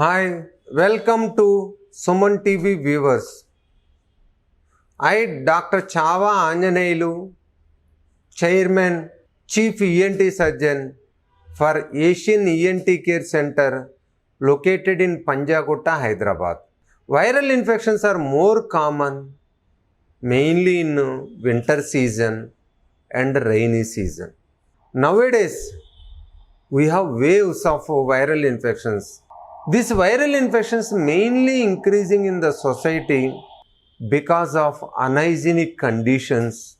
Hi, welcome to Suman TV viewers. I, Dr. Chava Anjaneyulu, Chairman, Chief ENT Surgeon for Asian ENT Care Center located in Panjagutta, Hyderabad. Viral infections are more common mainly in winter season and rainy season. Nowadays, we have waves of viral infections. These viral infections mainly increasing in the society because of unhygienic conditions,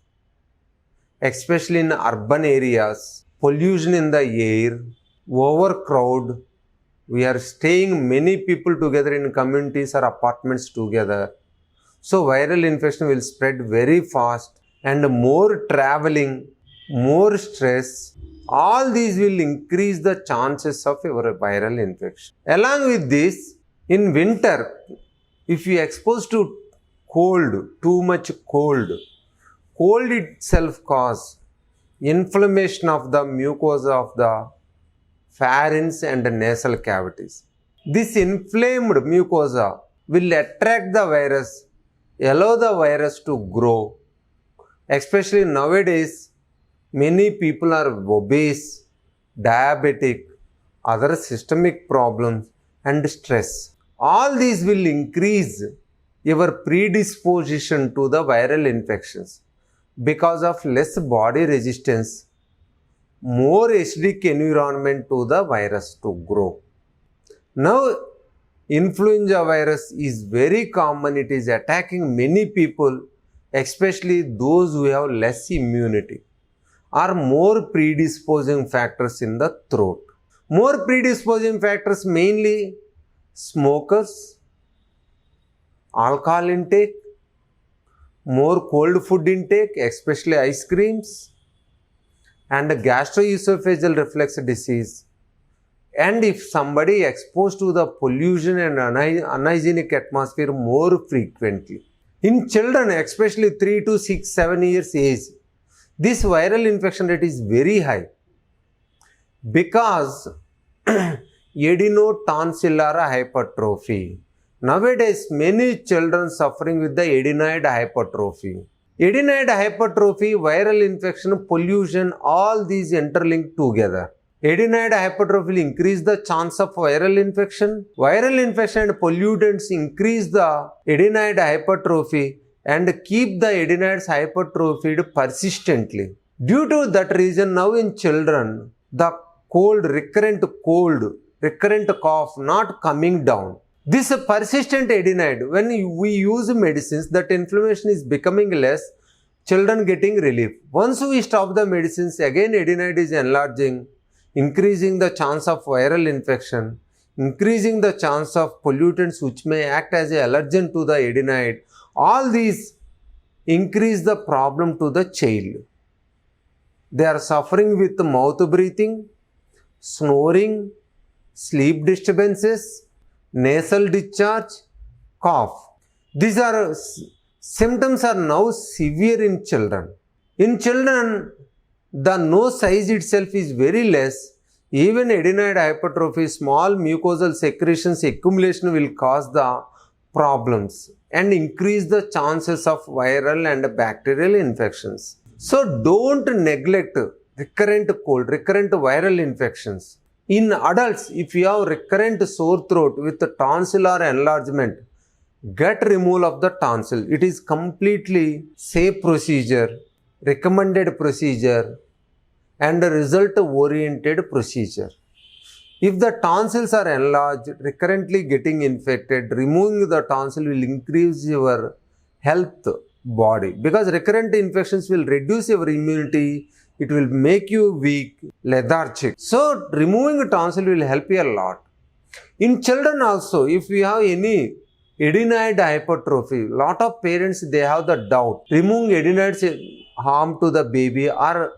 especially in urban areas, pollution in the air, overcrowd. We are staying many people together in communities or apartments together. So viral infection will spread very fast and more traveling, more stress. All these will increase the chances of your viral infection. Along with this, in winter, if you exposed to cold, too much cold itself cause inflammation of the mucosa of the pharynx and nasal cavities. This inflamed mucosa will attract the virus, allow the virus to grow. Especially nowadays, many people are obese, diabetic, other systemic problems and stress. All these will increase your predisposition to the viral infections because of less body resistance, more acidic environment to the virus to grow. Now, influenza virus is very common. It is attacking many people, especially those who have less immunity or more predisposing factors in the throat. More predisposing factors mainly smokers, alcohol intake, more cold food intake, especially ice creams, and gastroesophageal reflux disease. And if somebody exposed to the pollution and unhygienic atmosphere more frequently. In children, especially 3 to 6, 7 years age, this viral infection rate is very high because adenotonsillar hypertrophy. Nowadays, many children suffering with the adenoid hypertrophy. Adenoid hypertrophy, viral infection, pollution, all these interlinked together. Adenoid hypertrophy will increase the chance of viral infection. Viral infection and pollutants increase the adenoid hypertrophy and keep the adenoids hypertrophied persistently. Due to that reason, now in children, the recurrent cough not coming down. This persistent adenoid, when we use medicines, that inflammation is becoming less, children getting relief. Once we stop the medicines, again adenoid is enlarging, increasing the chance of viral infection, increasing the chance of pollutants which may act as an allergen to the adenoid. All these increase the problem to the child. They are suffering with mouth breathing, snoring, sleep disturbances, nasal discharge, cough. These symptoms are now severe in children. In children, the nose size itself is very less. Even adenoid hypertrophy, small mucosal secretions accumulation will cause the problems and increase the chances of viral and bacterial infections. So don't neglect recurrent cold, recurrent viral infections. In adults, if you have recurrent sore throat with tonsillar enlargement, get removal of the tonsil. It is completely safe procedure, recommended procedure, and result-oriented procedure. If the tonsils are enlarged, recurrently getting infected, removing the tonsil will increase your health body because recurrent infections will reduce your immunity. It will make you weak, lethargic. So, removing a tonsil will help you a lot. In children also, if we have any adenoid hypertrophy, lot of parents, they have the doubt. Removing adenoids harm to the baby or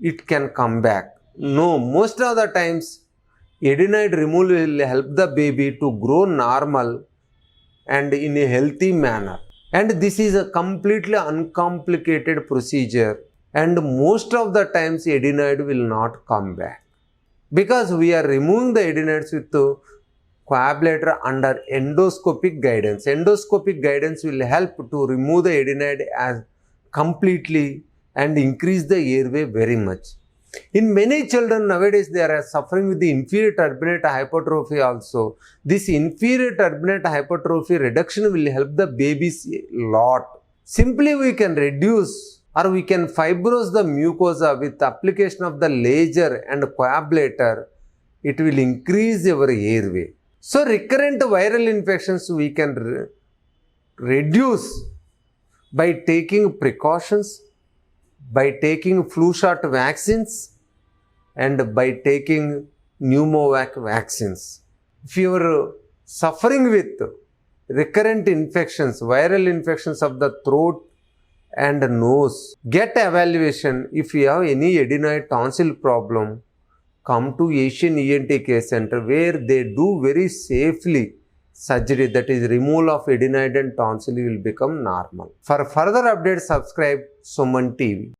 it can come back. No, most of the times, adenoid removal will help the baby to grow normal and in a healthy manner. And this is a completely uncomplicated procedure. And most of the times adenoid will not come back because we are removing the adenoids with coablator under endoscopic guidance. Endoscopic guidance will help to remove the adenoid as completely and increase the airway very much. In many children nowadays, they are suffering with the inferior turbinate hypertrophy also. This inferior turbinate hypertrophy reduction will help the babies a lot. Simply we can reduce or we can fibrose the mucosa with application of the laser and coablator. It will increase your airway. So recurrent viral infections we can reduce by taking precautions, by taking flu shot vaccines and by taking pneumovac vaccines. If you are suffering with recurrent infections, viral infections of the throat and nose, get evaluation. If you have any adenoid tonsil problem, come to Asian ENT Care Center where they do very safely surgery, that is removal of adenoid and tonsil will become normal. For further updates, subscribe Suman TV.